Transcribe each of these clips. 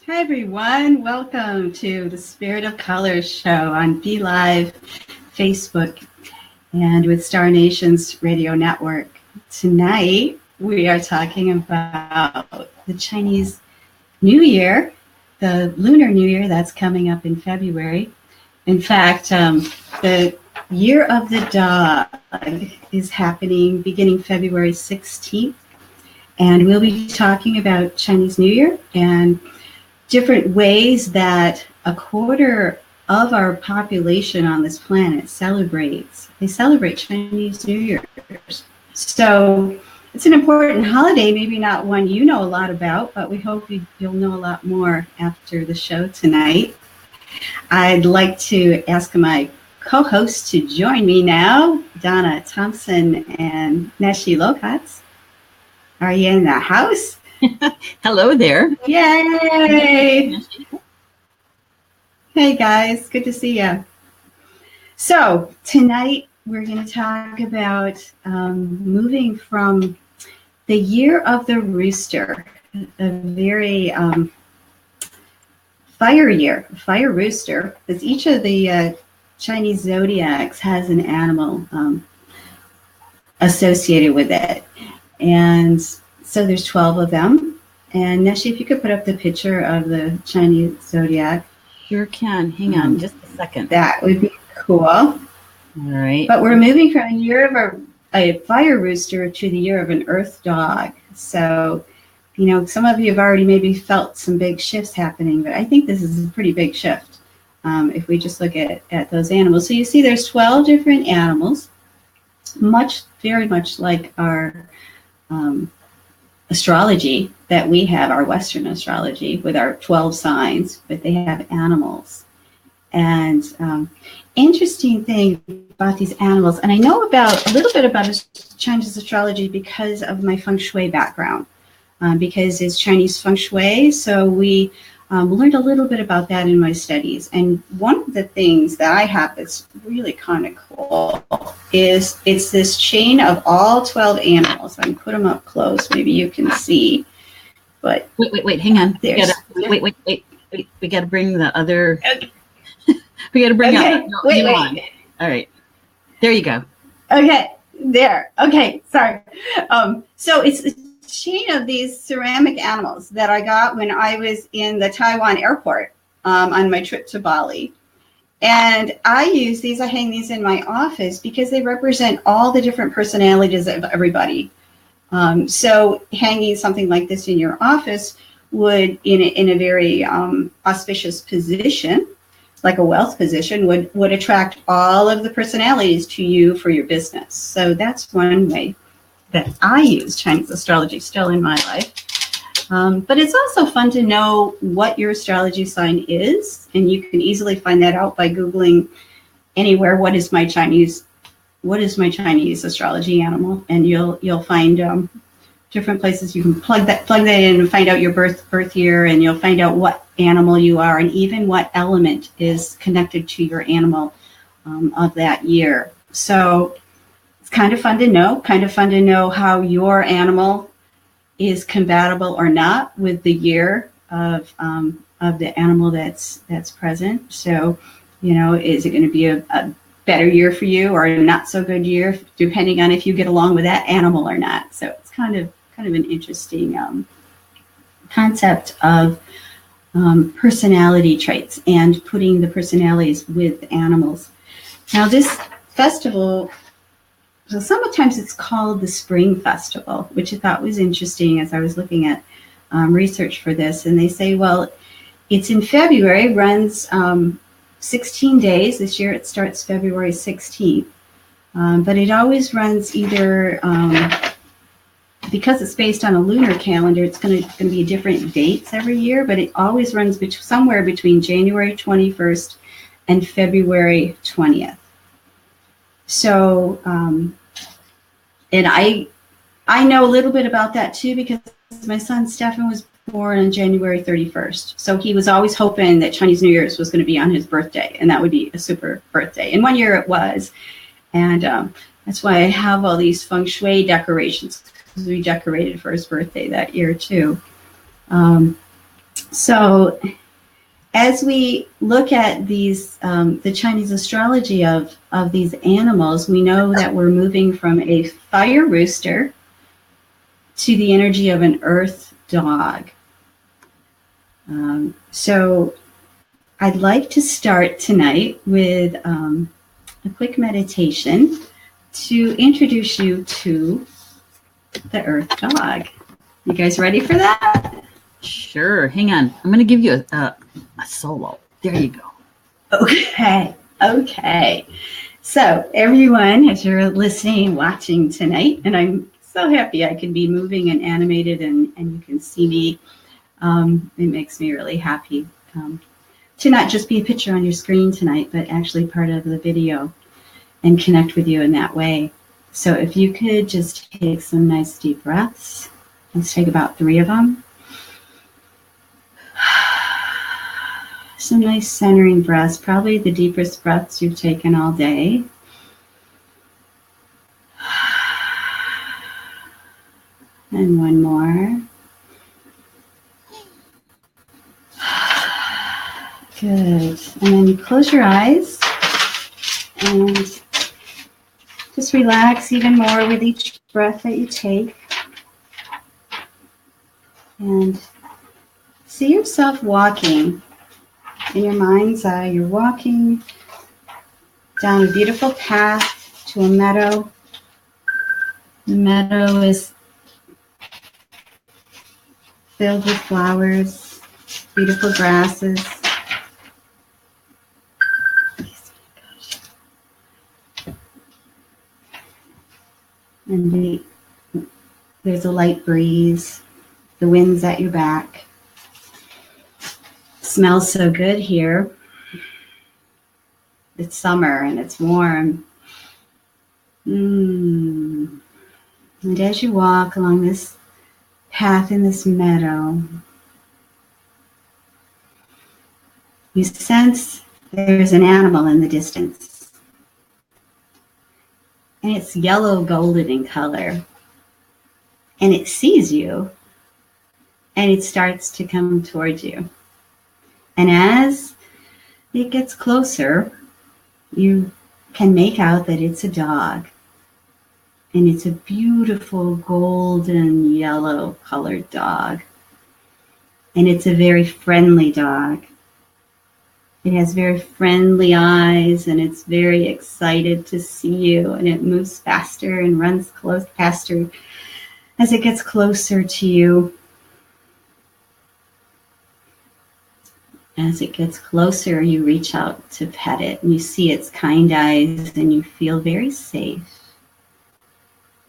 Hi, everyone. Welcome to the Spirit of Colors show on Be Live, Facebook, and with Star Nations Radio Network. Tonight, we are talking about the Chinese New Year, the Lunar New Year that's coming up in February. In fact, the Year of the Dog is happening beginning February 16th, and we'll be talking about Chinese New Year and different ways that a quarter of our population on this planet celebrates. They celebrate Chinese New Year. So it's an important holiday, maybe not one you know a lot about, but we hope you'll know a lot more after the show tonight. I'd like to ask my co-hosts to join me now, Donna, Thompson, and Neshi Lokotz. Are you in the house? Hello there. Yay! Hey guys, good to see you. So tonight we're going to talk about moving from the Year of the Rooster, a very fire rooster, because each of the Chinese zodiacs has an animal associated with it. And so there's 12 of them. And Neshi, if you could put up the picture of the Chinese zodiac. Sure can. Hang on just a second. That would be cool. All right. But we're moving from a year of a fire rooster to the year of an earth dog. So, you know, some of you have already maybe felt some big shifts happening, but I think this is a pretty big shift if we just look at those animals. So you see there's 12 different animals, very much like our astrology that we have, our Western astrology with our 12 signs, but they have animals. And interesting thing about these animals, and I know a little bit about Chinese astrology because of my feng shui background, because it's Chinese feng shui. So we learned a little bit about that in my studies. And one of the things that I have that's really kind of cool is it's this chain of all 12 animals. I can put them up close. Maybe you can see. But wait, hang on. Wait. We got to bring the other. Okay. We got to bring out. No, wait. On. All right. There you go. Okay. There. Okay. Sorry. So it's a chain of these ceramic animals that I got when I was in the Taiwan airport on my trip to Bali. And I use these, I hang these in my office because they represent all the different personalities of everybody. So hanging something like this in your office would, in a very auspicious position, like a wealth position, would attract all of the personalities to you for your business. So that's one way that I use Chinese astrology still in my life. But it's also fun to know what your astrology sign is, and you can easily find that out by Googling anywhere, what is my Chinese astrology animal, and you'll find different places you can plug that in and find out your birth year, and you'll find out what animal you are and even what element is connected to your animal of that year. So it's kind of fun to know how your animal is compatible or not with the year of the animal that's present. So, you know, is it going to be a better year for you or a not so good year, depending on if you get along with that animal or not. So it's kind of an interesting concept of personality traits and putting the personalities with animals. Now, this festival, so sometimes it's called the Spring Festival, which I thought was interesting as I was looking at research for this. And they say, well, it's in February, runs 16 days. This year it starts February 16th. But it always runs either, because it's based on a lunar calendar, it's going to be different dates every year, but it always runs somewhere between January 21st and February 20th. So, and I know a little bit about that too, because my son Stefan was born on January 31st. So he was always hoping that Chinese New Year's was going to be on his birthday, and that would be a super birthday. And one year it was. And that's why I have all these feng shui decorations, because we decorated for his birthday that year too. So as we look at these, the Chinese astrology of these animals, we know that we're moving from a fire rooster to the energy of an earth dog. So I'd like to start tonight with a quick meditation to introduce you to the earth dog. You guys ready for that? Sure. Hang on. I'm going to give you a solo. There you go. Okay. So everyone, as you're listening, watching tonight, and I'm so happy I can be moving and animated and you can see me. It makes me really happy to not just be a picture on your screen tonight, but actually part of the video and connect with you in that way. So if you could just take some nice deep breaths. Let's take about 3 of them. Some nice centering breaths, probably the deepest breaths you've taken all day. And one more. Good. And then you close your eyes and just relax even more with each breath that you take. And see yourself walking. In your mind's eye, you're walking down a beautiful path to a meadow. The meadow is filled with flowers, beautiful grasses. And there's a light breeze. The wind's at your back. Smells so good here. It's summer and it's warm. And as you walk along this path in this meadow, you sense there's an animal in the distance. And it's yellow golden in color. And it sees you and it starts to come towards you. And as it gets closer, you can make out that it's a dog. And it's a beautiful golden yellow colored dog. And it's a very friendly dog. It has very friendly eyes and it's very excited to see you. And it moves faster and runs close faster as it gets closer to you. As it gets closer, you reach out to pet it and you see its kind eyes and you feel very safe.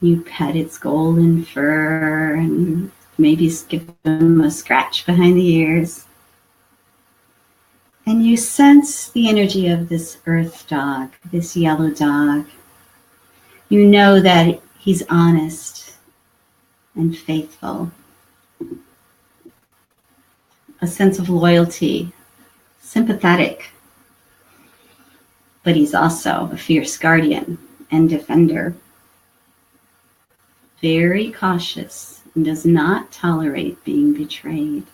You pet its golden fur and maybe give them a scratch behind the ears. And you sense the energy of this earth dog, this yellow dog. You know that he's honest and faithful. A sense of loyalty, sympathetic, but he's also a fierce guardian and defender. Very cautious and does not tolerate being betrayed.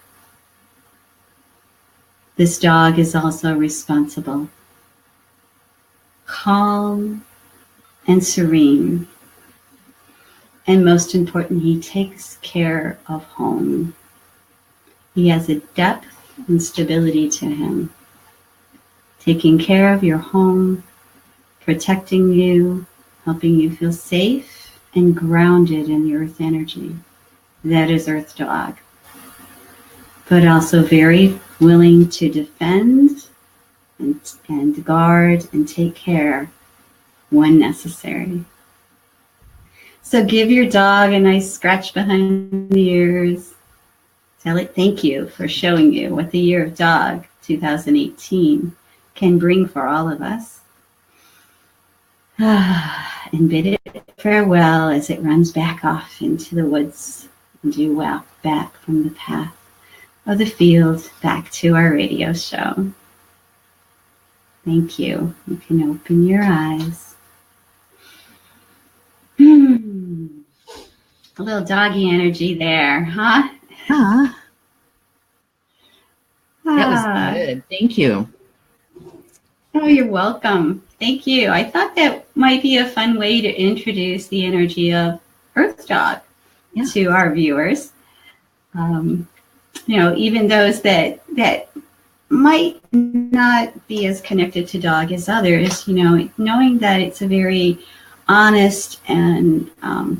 This dog is also responsible, calm and serene, and most important, he takes care of home. He has a depth and stability to him, taking care of your home, protecting you, helping you feel safe and grounded in the earth energy. That is Earth Dog. But also very willing to defend and guard and take care when necessary. So give your dog a nice scratch behind the ears. Tell it thank you for showing you what the year of dog 2018 can bring for all of us. And bid it farewell as it runs back off into the woods and you walk back from the path of the field back to our radio show. Thank you. You can open your eyes. A little doggy energy there, huh? good. Thank you. Oh, you're welcome. Thank you. I thought that might be a fun way to introduce the energy of Earth Dog to our viewers. Even those that might not be as connected to dog as others, knowing that it's a very honest and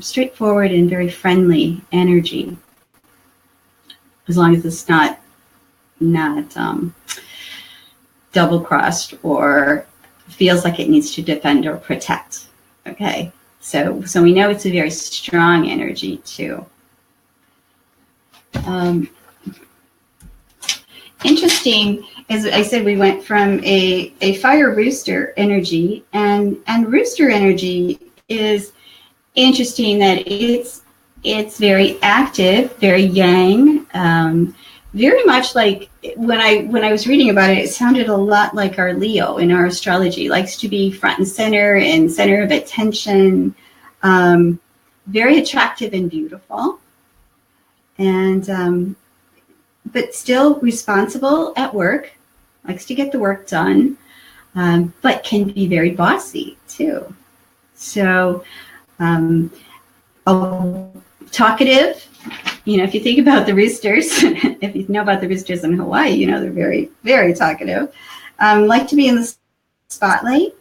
straightforward and very friendly energy, as long as it's not double-crossed or feels like it needs to defend or protect. Okay, so we know it's a very strong energy too. Interesting, as I said, we went from a fire rooster energy, and rooster energy is interesting that it's very active, very yang, very much like when I was reading about it, it sounded a lot like our Leo in our astrology. Likes to be front and center of attention, very attractive and beautiful, and but still responsible at work, likes to get the work done, but can be very bossy too. So talkative. If you think about the roosters, if you know about the roosters in Hawaii, they're very, very talkative. Like to be in the spotlight.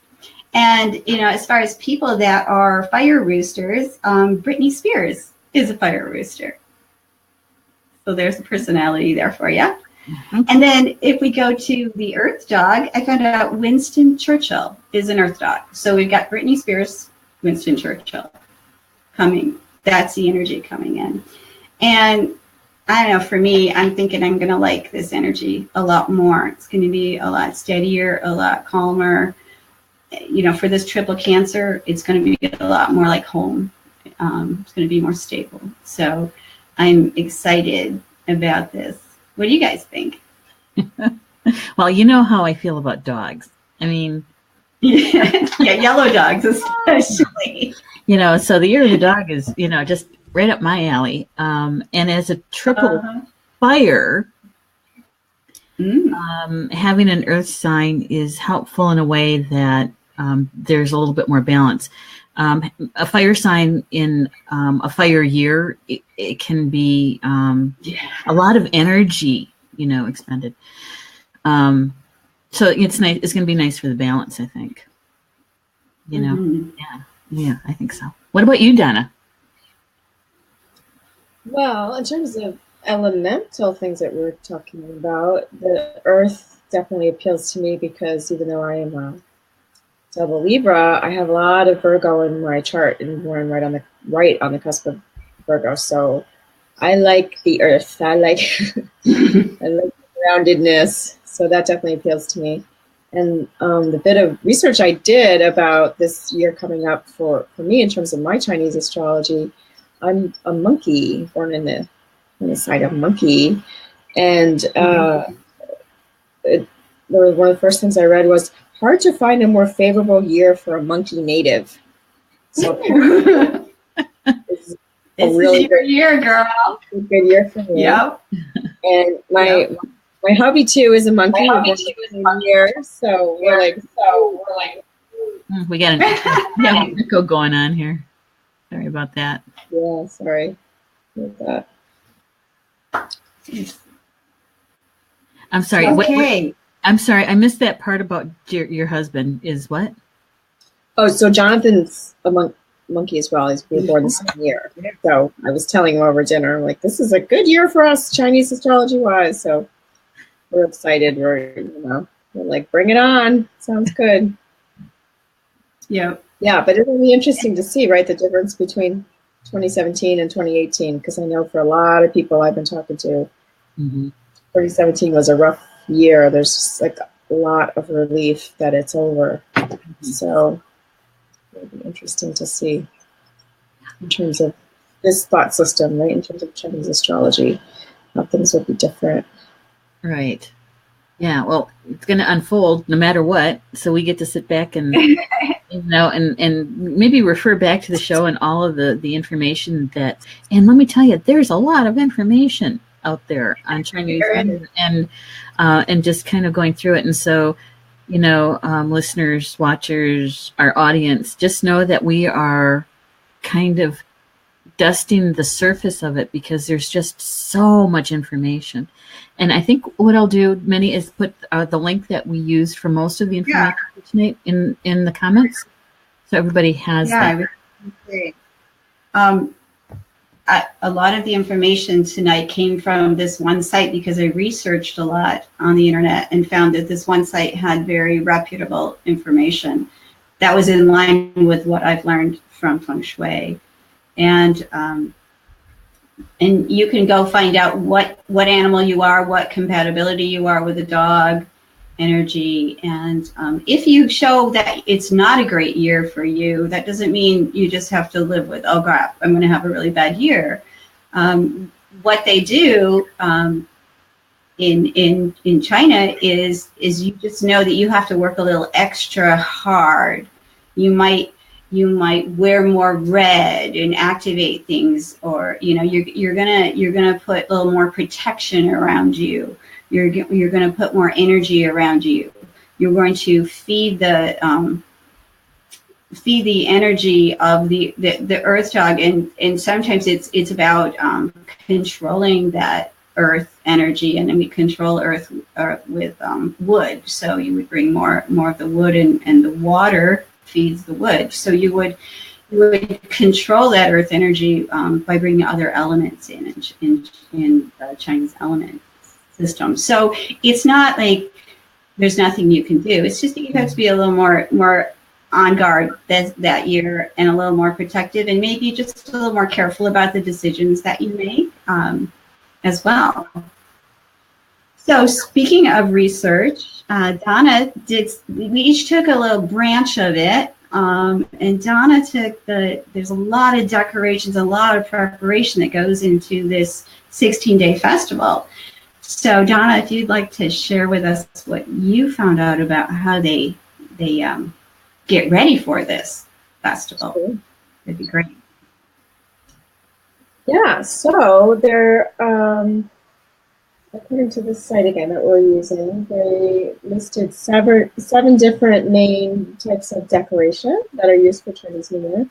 And, as far as people that are fire roosters, Britney Spears is a fire rooster. So there's a personality there for you. Mm-hmm. And then if we go to the Earth Dog, I found out Winston Churchill is an Earth Dog. So we've got Britney Spears, Winston Churchill coming. That's the energy coming in. And I don't know, for me, I'm thinking I'm going to like this energy a lot more. It's going to be a lot steadier, a lot calmer. For this triple Cancer, it's going to be a lot more like home. It's going to be more stable. So I'm excited about this. What do you guys think? Well, you know how I feel about dogs. I mean, yeah, yellow dogs especially. So the year of the dog is, just right up my alley. And as a triple fire, having an earth sign is helpful in a way that there's a little bit more balance. A fire sign in a fire year, it can be a lot of energy, expended. So it's nice. It's going to be nice for the balance, I think. Yeah, I think so. What about you, Donna? Well, in terms of elemental things that we're talking about, the earth definitely appeals to me because even though I am a double Libra, I have a lot of Virgo in my chart and born right on the cusp of Virgo. So I like the earth. I like the groundedness. So that definitely appeals to me. And the bit of research I did about this year coming up for me in terms of my Chinese astrology, I'm a monkey, born in the side of monkey. And one of the first things I read was, hard to find a more favorable year for a monkey native. So it's a really good year, girl. A good year for me. Yep. And my hubby too is a monkey. Year, so we're like. We got an echo going on here. Sorry about that. Yeah, sorry about that. I'm sorry. Okay. I'm sorry. I missed that part about your husband. Is what? Oh, so Jonathan's a monkey as well. He's born the same year. So I was telling him over dinner, I'm like, this is a good year for us, Chinese astrology wise. So we're excited. We're like, bring it on. Sounds good. Yeah. Yeah, but it'll be interesting to see, right, the difference between 2017 and 2018, because I know for a lot of people I've been talking to, 2017 was a rough year. There's just like a lot of relief that it's over. So it'll be interesting to see in terms of this thought system, right, in terms of Chinese astrology, how things will be different. Right. Yeah, well, it's going to unfold no matter what. So we get to sit back and, and maybe refer back to the show and all of the information and let me tell you, there's a lot of information out there on Chinese Lunar and just kind of going through it. And so, listeners, watchers, our audience, just know that we are kind of dusting the surface of it because there's just so much information. And I think what I'll do, Minnie, is put the link that we used for most of the information tonight in the comments, so everybody has that. I would agree. A lot of the information tonight came from this one site because I researched a lot on the internet and found that this one site had very reputable information that was in line with what I've learned from Feng Shui. And you can go find out what animal you are, what compatibility you are with a dog energy. And if you show that it's not a great year for you, that doesn't mean you just have to live with, oh crap, I'm going to have a really bad year. What they do in China is you just know that you have to work a little extra hard. You might wear more red and activate things, or you're gonna put a little more protection around you. You're gonna put more energy around you. You're going to feed the energy of the earth dog, and sometimes it's about controlling that earth energy, and then we control earth with wood. So you would bring more of the wood, and the water feeds the wood. So you would control that earth energy by bringing other elements in the Chinese element system. So it's not like there's nothing you can do. It's just that you have to be a little more on guard that year, and a little more protective, and maybe just a little more careful about the decisions that you make as well. So speaking of research, Donna we each took a little branch of it, and Donna took there's a lot of decorations, a lot of preparation that goes into this 16-day festival. So Donna, if you'd like to share with us what you found out about how they get ready for this festival, Sure. That'd be great. Yeah, so they're, according to this site again that we're using, they listed seven different main types of decoration that are used for Chinese New Year.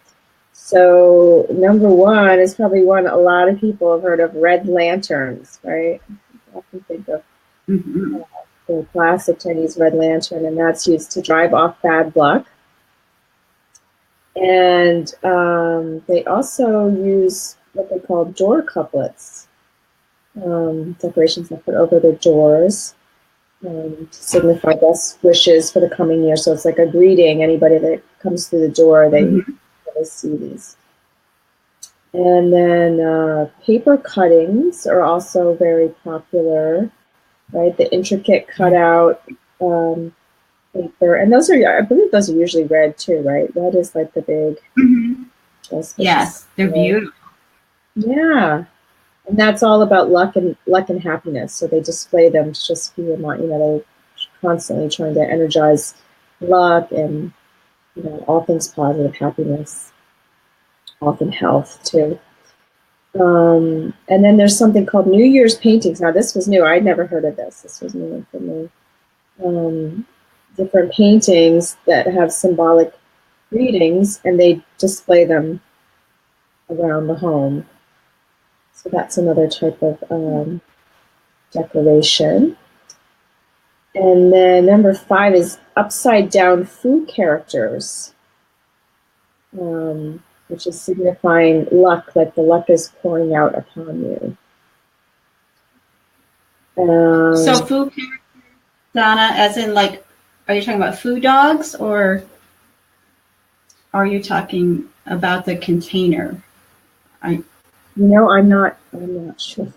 So number one is probably one a lot of people have heard of, red lanterns, right? I often think of the classic Chinese red lantern, and that's used to drive off bad luck. And they also use what they call door couplets, decorations that put over their doors to signify best wishes for the coming year. So it's like a greeting. Anybody that comes through the door, they see these. And then paper cuttings are also very popular, right? The intricate cutout paper, and those are, I believe, those are usually red too, right? Red is like the big. Yes, they're beautiful. Yeah, and that's all about luck and happiness. So they display them to just be, they're constantly trying to energize luck and all things positive, happiness, often health too. And then there's something called New Year's paintings. Now this was new. I'd never heard of this. This was new for me. Different paintings that have symbolic readings, and they display them around the home. So that's another type of decoration. And then number 5 is upside down food characters, which is signifying luck, like the luck is pouring out upon you. So food characters, Donna, as in like, are you talking about food dogs, or are you talking about the container? I'm not sure.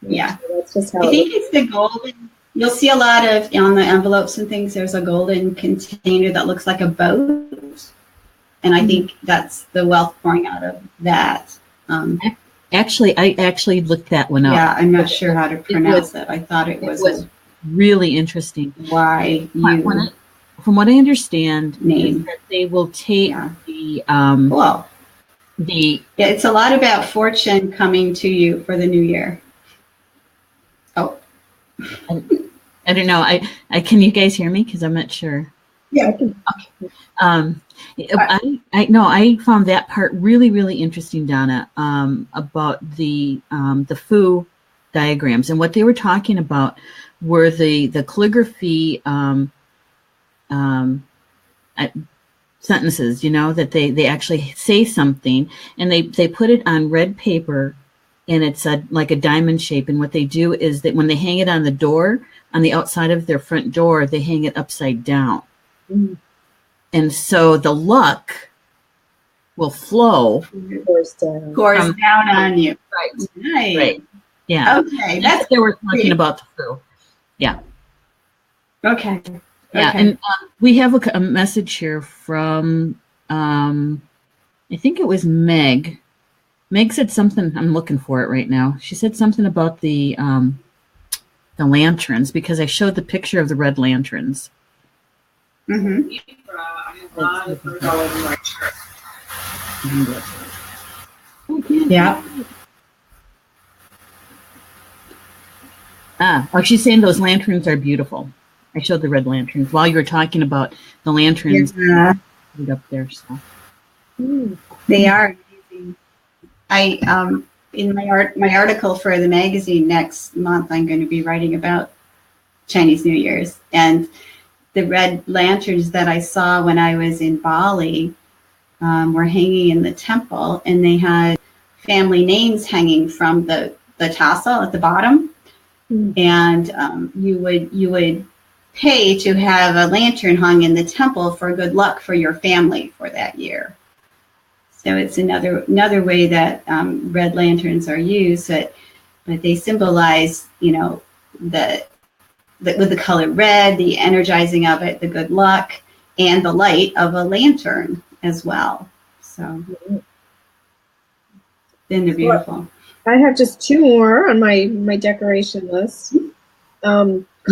Yeah. That's just how I think it's the golden. You'll see a lot of on the envelopes and things. There's a golden container that looks like a boat, and I think that's the wealth pouring out of that. Actually, I actually looked that one up. Yeah, I'm not sure how to pronounce it. I thought it was really interesting. From what I understand, is that they will take it's a lot about fortune coming to you for the new year. I don't know. I can you guys hear me? Because I'm not sure. Yeah, I can. I found that part really, really interesting, Donna, about the foo diagrams, and what they were talking about were the calligraphy sentences, that they actually say something, and they put it on red paper, and it's like a diamond shape. And what they do is that when they hang it on the door, on the outside of their front door, they hang it upside down. Mm. And so the luck will flow. Pours down on you. Right. Nice. Right. Yeah. Okay. That's what they were talking about the foo. Yeah. Okay. Yeah. Okay. And we have a message here from, I think it was Meg. Meg said something. I'm looking for it right now. She said something about the lanterns, because I showed the picture of the red lanterns. Mm-hmm. Yeah. She's saying those lanterns are beautiful. I showed the red lanterns while you were talking about the lanterns. Yeah. Up there, so. They are amazing. In my article for the magazine next month, I'm going to be writing about Chinese New Year's, and the red lanterns that I saw when I was in Bali were hanging in the temple, and they had family names hanging from the tassel at the bottom. Mm. And you would pay to have a lantern hung in the temple for good luck for your family for that year. So it's another way that red lanterns are used, but they symbolize, with the color red, the energizing of it, the good luck, and the light of a lantern as well. So then they're beautiful. I have just two more on my decoration list. Kumquat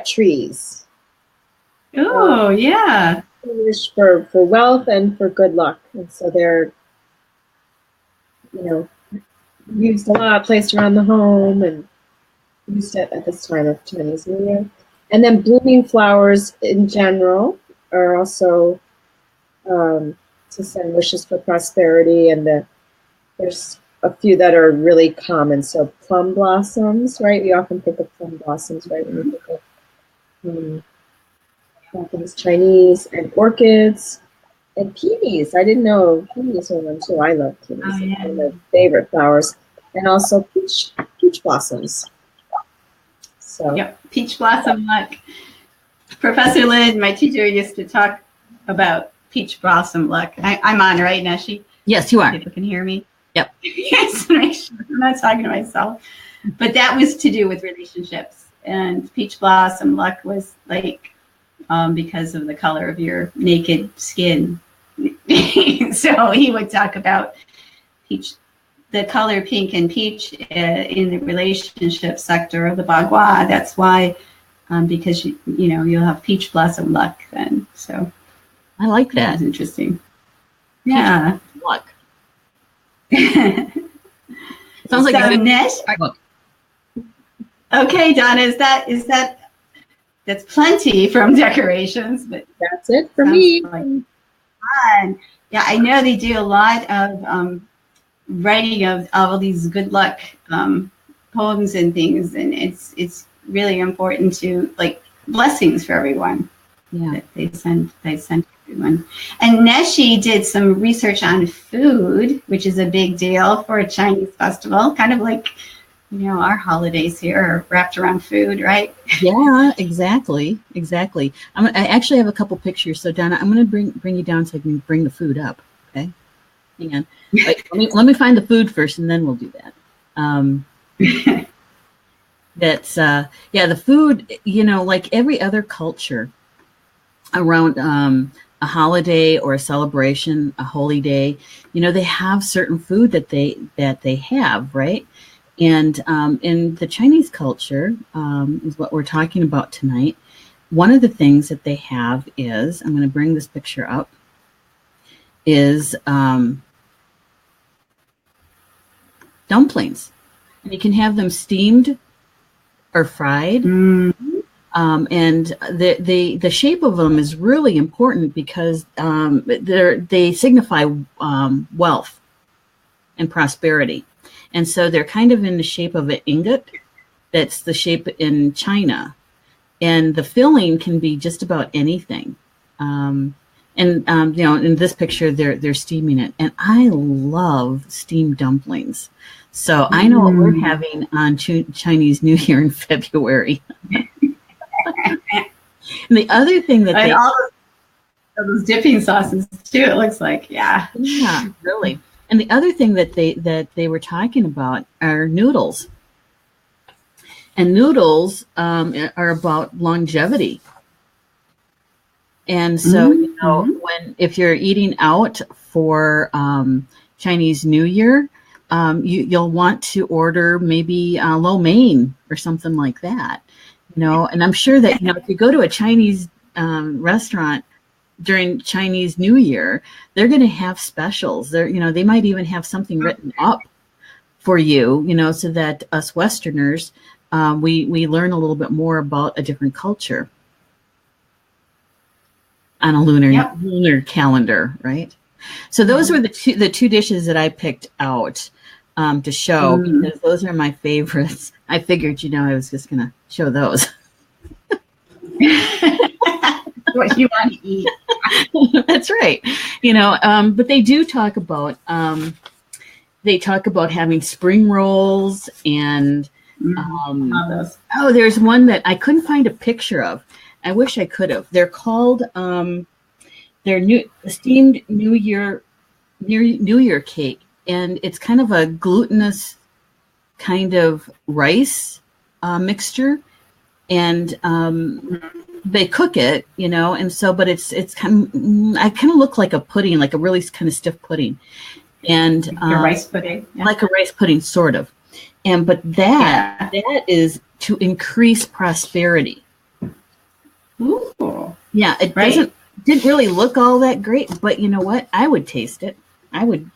trees. Oh, yeah. For wealth and for good luck. And so they're, used a lot, placed around the home, and used at this time of Chinese New Year. And then blooming flowers in general are also to send wishes for prosperity. And there's a few that are really common. So plum blossoms, right? We often think of plum blossoms, right? When we think of things Chinese, and orchids, and peonies. I didn't know peonies were one too. I love peonies. Oh, yeah. They're my favorite flowers. And also peach blossoms. So yep, peach blossom luck. Professor Lynn, my teacher, used to talk about peach blossom luck. I'm on, right, Neshi? Yes, you are. People can hear me. Yep. Yes, make sure I'm not talking to myself. But that was to do with relationships. And peach blossom luck was like because of the color of your naked skin. So he would talk about peach, the color pink and peach in the relationship sector of the Bagua. That's why, because you'll have peach blossom luck then. So I like that. That's interesting. Yeah, luck. Sounds like so Nesh. Okay, Donna, is that that's plenty from decorations, but that's it for me. Like fun. Yeah, I know they do a lot of writing of all these good luck poems and things, and it's really important to like blessings for everyone. Yeah, that they send everyone. And Neshi did some research on food, which is a big deal for a Chinese festival, kind of like our holidays here are wrapped around food, right? Yeah, exactly. I actually have a couple pictures. So Donna, I'm going to bring you down so I can bring the food up. Okay, hang on. Wait, let me find the food first, and then we'll do that. That's the food. Like every other culture around a holiday or a celebration, a holy day, they have certain food that they have, right? And in the Chinese culture is what we're talking about tonight. One of the things that they have is, I'm going to bring this picture up, is dumplings. And you can have them steamed or fried. Mm. And the shape of them is really important because they signify wealth and prosperity. And so they're kind of in the shape of an ingot. That's the shape in China. And the filling can be just about anything. In this picture, they're steaming it. And I love steamed dumplings. So I know what we're having on Chinese New Year in February. And the other thing that all those dipping sauces too, it looks like, yeah, really. And the other thing that they were talking about are noodles. And noodles are about longevity. And so, if you're eating out for Chinese New Year, you'll want to order maybe lo mein or something like that. And I'm sure that, if you go to a Chinese restaurant during Chinese New Year, they're going to have specials. They might even have something written up for you, so that us Westerners, we learn a little bit more about a different culture on a lunar calendar, right? So those were the two dishes that I picked out to show because those are my favorites. I figured, I was just going to show those. What you want to eat. That's right. But they do talk about having spring rolls and there's one that I couldn't find a picture of. I wish I could have. They're called they're steamed New Year cake, and it's kind of a glutinous kind of rice mixture, and they cook it, and so, but it's kind of, I kind of look like a pudding, like a really kind of stiff pudding, and a rice pudding, like a rice pudding, sort of, but that is to increase prosperity. Ooh. Yeah, it didn't really look all that great, but you know what? I would taste it. I would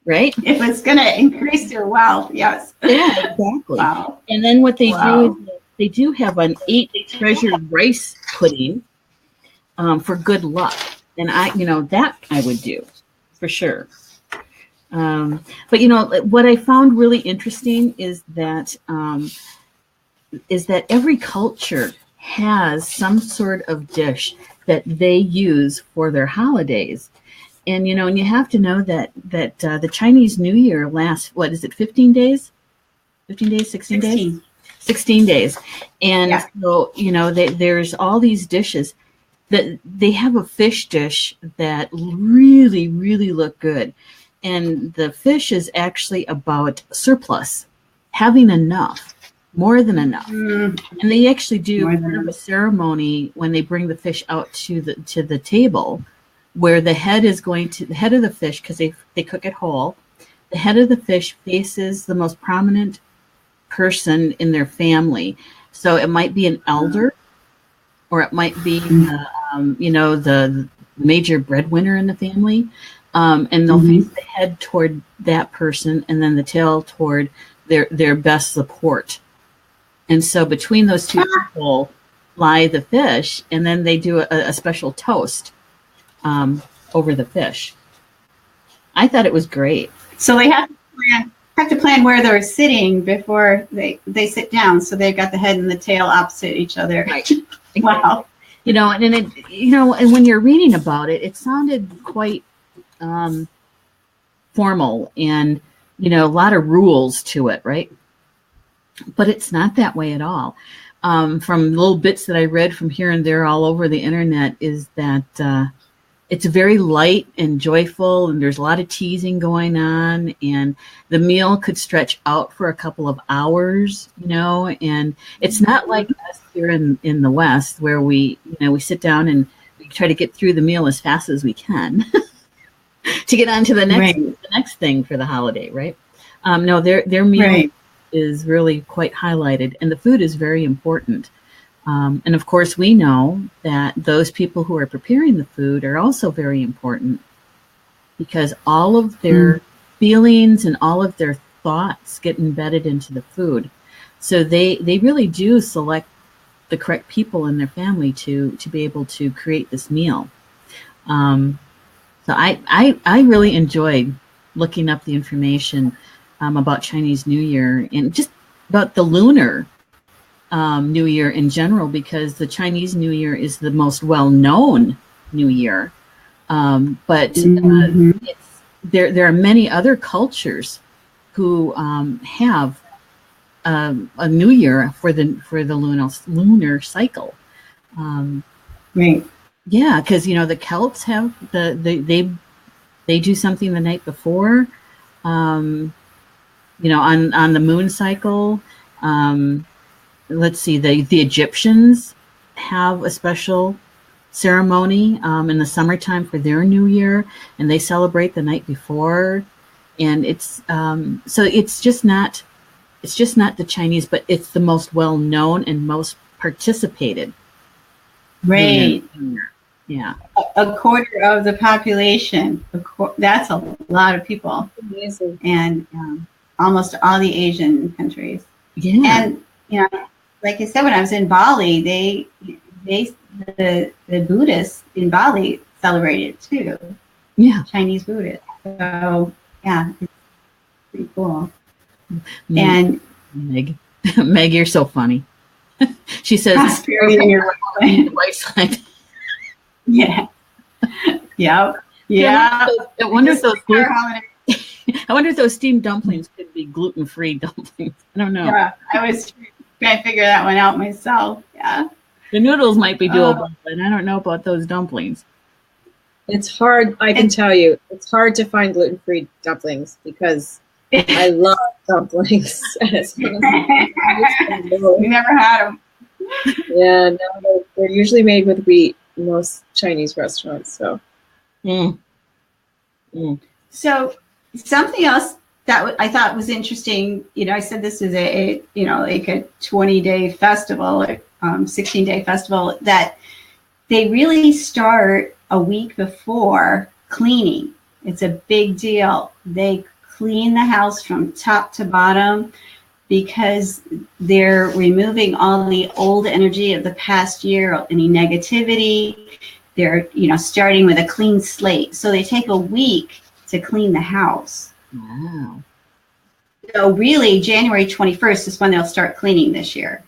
right? If it's going to increase your wealth, yes. Yeah, exactly. Wow. And then what they do is they do have an 8 treasured rice pudding for good luck. And that I would do for sure. But what I found really interesting is that every culture has some sort of dish that they use for their holidays. And, and you have to know that the Chinese New Year lasts, 15 days? 15 days, 16 days? 16 days. And so, there's all these dishes that they have a fish dish that really, really look good. And the fish is actually about surplus, having enough. More than enough. And they actually do a ceremony when they bring the fish out to the table, where the head of the fish, because they cook it whole, the head of the fish faces the most prominent person in their family. So it might be an elder, or it might be the major breadwinner in the family, and they'll face the head toward that person, and then the tail toward their best support. And so between those two people lie the fish, and then they do a special toast over the fish. I thought it was great. So they have to plan where they're sitting before they sit down. So they've got the head and the tail opposite each other. Right. Wow. And when you're reading about it, it sounded quite formal and, a lot of rules to it, right? But it's not that way at all. From little bits that I read from here and there all over the internet is that it's very light and joyful, and there's a lot of teasing going on, and the meal could stretch out for a couple of hours, and it's not like us here in the West where we sit down and we try to get through the meal as fast as we can to get on to the next thing for the holiday, right? No, their meal is really quite highlighted, and the food is very important. And of course, we know that those people who are preparing the food are also very important, because all of their feelings and all of their thoughts get embedded into the food. So they really do select the correct people in their family to be able to create this meal. So I really enjoyed looking up the information about Chinese New Year and just about the Lunar New Year in general, because the Chinese New Year is the most well-known New Year. But there are many other cultures who have a New Year for the lunar cycle. Right. Yeah, because the Celts have they do something the night before, on the moon cycle. Let's see, the Egyptians have a special ceremony in the summertime for their New Year, and they celebrate the night before. And it's so it's just not the Chinese, but it's the most well known and most participated. Right. Yeah. A quarter of the population. That's a lot of people. Amazing. And almost all the Asian countries. Yeah. And like I said, when I was in Bali, the Buddhists in Bali celebrated too. Yeah. Chinese Buddhists. So yeah, it's pretty cool. And Meg, you're so funny. She says, prosperity in your wasteland. Yeah. Yep. Yeah. I wonder if those steamed dumplings could be gluten-free dumplings. I don't know. Yeah, I was trying to figure that one out myself. Yeah. The noodles might be doable, but I don't know about those dumplings. It's hard. I can tell you, it's hard to find gluten-free dumplings because I love dumplings. We never had them. Yeah, no, they're usually made with wheat in most Chinese restaurants. So, So something else that I thought was interesting. I said this is a 20-day festival, or 16-day festival, that they really start a week before cleaning. It's a big deal. They clean the house from top to bottom because they're removing all the old energy of the past year, any negativity. They're, starting with a clean slate. So they take a week to clean the house. Wow. So really, January 21st is when they'll start cleaning this year.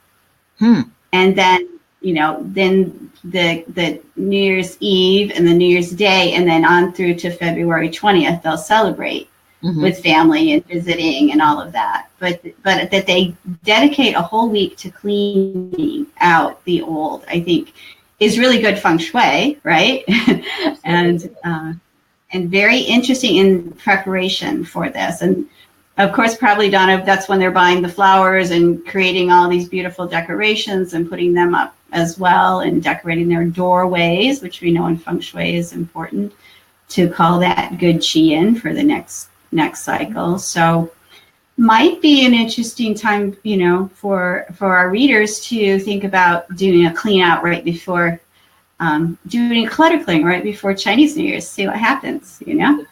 And then, then the New Year's Eve and the New Year's Day, and then on through to February 20th, they'll celebrate with family and visiting and all of that. But that they dedicate a whole week to cleaning out the old, I think, is really good feng shui, right? and very interesting in preparation for this. And of course, probably, Donna, that's when they're buying the flowers and creating all these beautiful decorations and putting them up as well, and decorating their doorways, which we know in feng shui is important to call that good qi in for the next cycle. So might be an interesting time, for our readers to think about doing a clean out right before, doing a clutter cleaning right before Chinese New Year's. See what happens.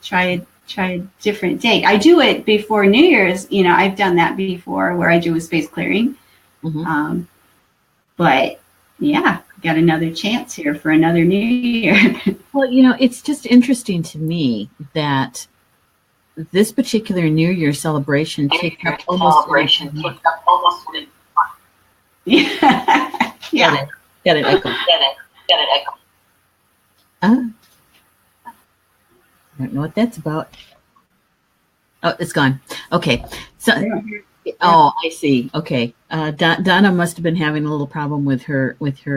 Try a different date. I do it before New Year's. I've done that before, where I do a space clearing. But yeah, got another chance here for another New Year. Well, it's just interesting to me that this particular New Year celebration takes up almost. Yeah. Get it, Echo. I don't know what that's about. Oh, it's gone. Okay. So, I see. Okay. Donna must have been having a little problem with her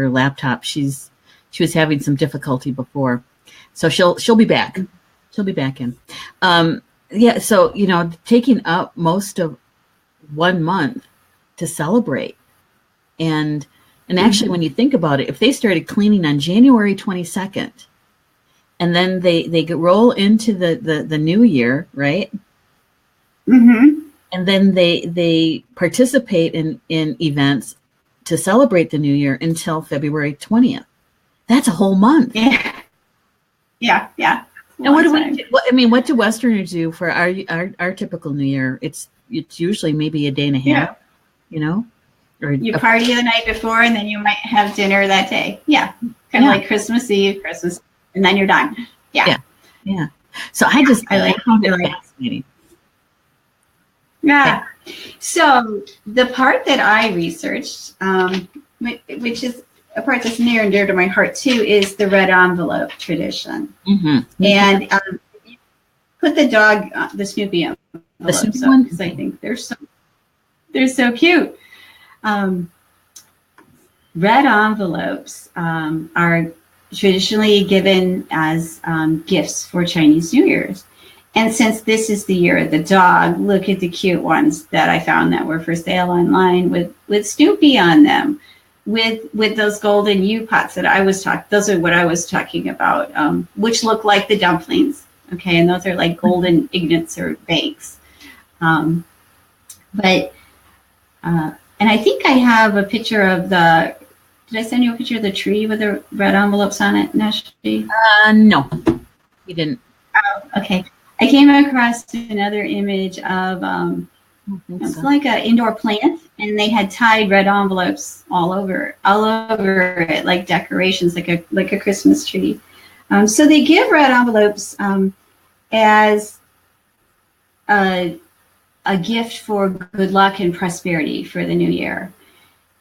laptop. She was having some difficulty before, so she'll be back. She'll be back in. Yeah. So taking up most of 1 month to celebrate, and actually, when you think about it, if they started cleaning on January 22nd, and then they roll into the new year, right? And then they participate in events to celebrate the new year until February 20th. That's a whole month. Yeah. And what do we do? What do Westerners do for our typical New Year? It's usually maybe a day and a half, Or You party the night before, and then you might have dinner that day. Yeah, kind of like Christmas Eve, and then you're done. Yeah. So I found it like fascinating. Yeah. So the part that I researched, which is a part that's near and dear to my heart too, is the red envelope tradition. Mm-hmm. And put the dog, the Snoopy envelopes, because I think they're so cute. Red envelopes are traditionally given as gifts for Chinese New Year's. And since this is the year of the dog, look at the cute ones that I found that were for sale online with Snoopy on them, with those golden U pots that I was talking. Those are what I was talking about, which look like the dumplings. Okay, and those are like golden ignats or bakes. And I think I have a picture of the. Did I send you a picture of the tree with the red envelopes on it, Neshi? No, you didn't. Oh, okay. I came across another image of it's like an indoor plant, and they had tied red envelopes all over it, like decorations, like a Christmas tree. So they give red envelopes as a gift for good luck and prosperity for the new year.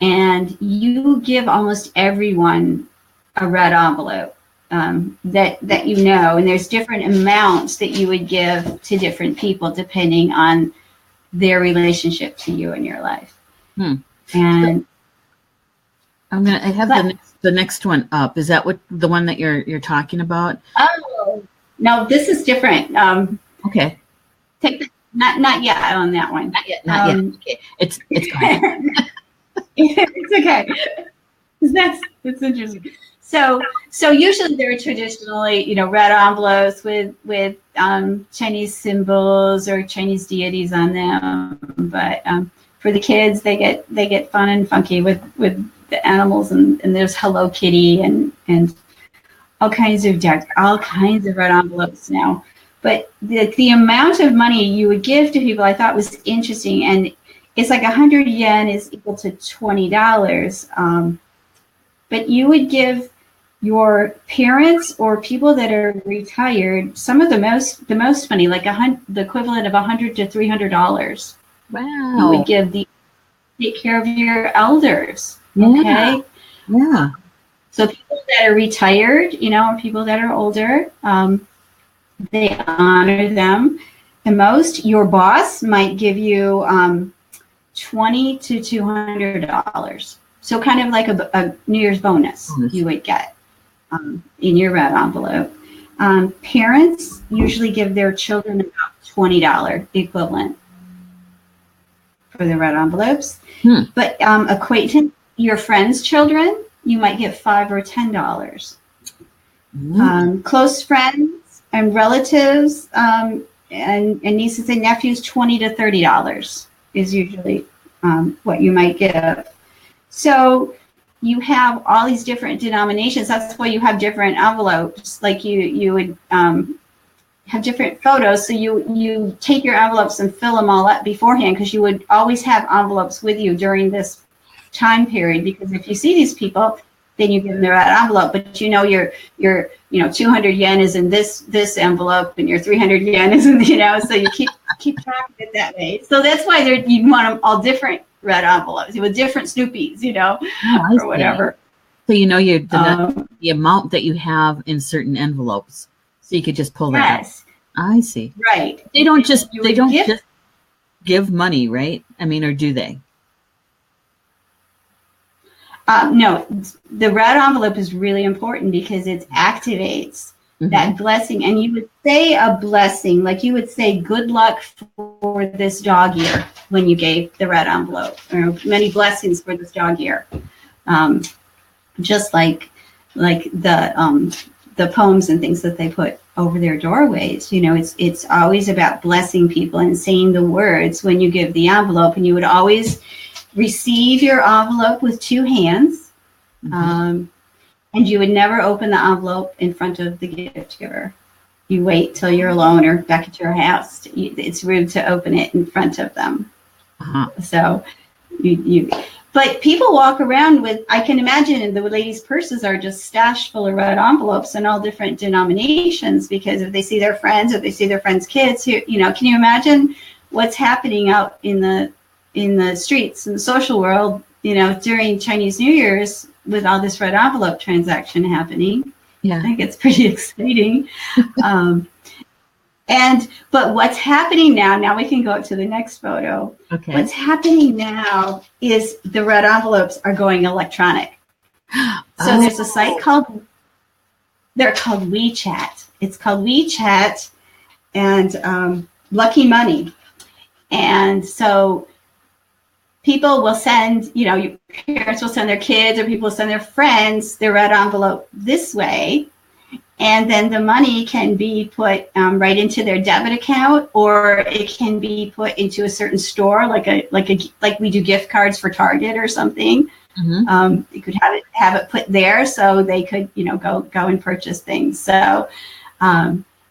And you give almost everyone a red envelope that you know, and there's different amounts that you would give to different people depending on their relationship to you in your life. And I have the next one up. Is that what the one that you're talking about? Oh no, this is different. Okay. Take the, not yet on that one. Not yet. Okay. It's fine. It's okay. That's interesting. So usually they're traditionally, red envelopes with Chinese symbols or Chinese deities on them. But for the kids, they get fun and funky with the animals, and there's Hello Kitty and all kinds of red envelopes now. But the amount of money you would give to people, I thought was interesting, and it's like 100 yen is equal to $20. But you would give your parents or people that are retired some of the most money, like the equivalent of $100 to $300. Wow! You would give take care of your elders. Yeah. Okay. Yeah. So people that are retired, or people that are older, they honor them the most. Your boss might give you $20 to $200. So kind of like a New Year's bonus you would get in your red envelope. Parents usually give their children about $20 equivalent for the red envelopes. But acquaintance, your friends' children, you might get $5 or $10. Close friends and relatives and nieces and nephews, $20 to $30 is usually what you might give. So you have all these different denominations. That's why you have different envelopes. Like you would have different photos. So you take your envelopes and fill them all up beforehand, because you would always have envelopes with you during this time period. Because if you see these people, then you give them the red envelope. But your 200 yen is in this envelope, and your 300 yen is in so you keep track of it that way. So that's why you want them all different red envelopes with different Snoopies, or whatever. So the amount that you have in certain envelopes, so you could just pull that out. I see. Right. They don't just give money, right? I mean, or do they? No, the red envelope is really important because it activates that blessing. And you would say a blessing, like you would say good luck for this dog year when you gave the red envelope, or many blessings for this dog year. Just like the poems and things that they put over their doorways. It's always about blessing people and saying the words when you give the envelope. And you would always receive your envelope with two hands. And you would never open the envelope in front of the gift giver. You wait till you're alone or back at your house. It's rude to open it in front of them. So but But people walk around with, I can imagine the ladies' purses are just stashed full of red envelopes in all different denominations, because if they see their friends, if they see their friends' kids, who, can you imagine what's happening out in the streets, in the social world, during Chinese New Year's with all this red envelope transaction happening? Yeah. I think it's pretty exciting. But what's happening now we can go up to the next photo. Okay. What's happening now is the red envelopes are going electronic. So there's a site they're called WeChat. It's called WeChat and Lucky Money. And so people will send, your parents will send their kids, or people will send their friends their red envelope this way. And then the money can be put right into their debit account, or it can be put into a certain store, like we do gift cards for Target or something. Mm-hmm. You could have it put there, so they could go and purchase things. So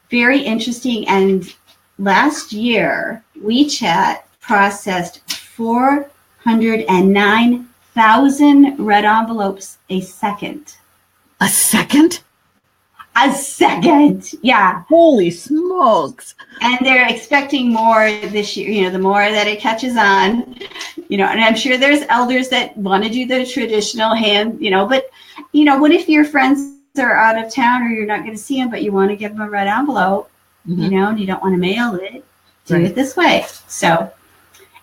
very interesting. And last year, WeChat processed 409,000 red envelopes a second. A second? A second, yeah. Holy smokes. And they're expecting more this year, the more that it catches on, and I'm sure there's elders that want to do the traditional hand, but, what if your friends are out of town, or you're not going to see them, but you want to give them a red envelope, mm-hmm. And you don't want to mail it, do right. it this way. So,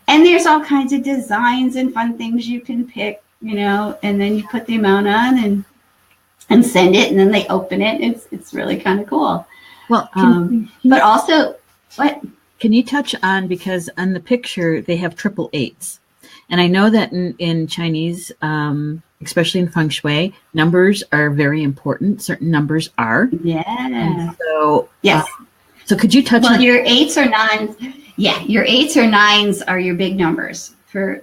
and there's all kinds of designs and fun things you can pick, and then you put the amount on and send it, and then they open it. It's really kind of cool. Well, but also, what? Can you touch on, because on the picture they have 888s, and I know that in Chinese, especially in feng shui, numbers are very important. Certain numbers are. Yeah. So yes. So could you touch on your 8s or 9s? Yeah, your 8s or 9s are your big numbers for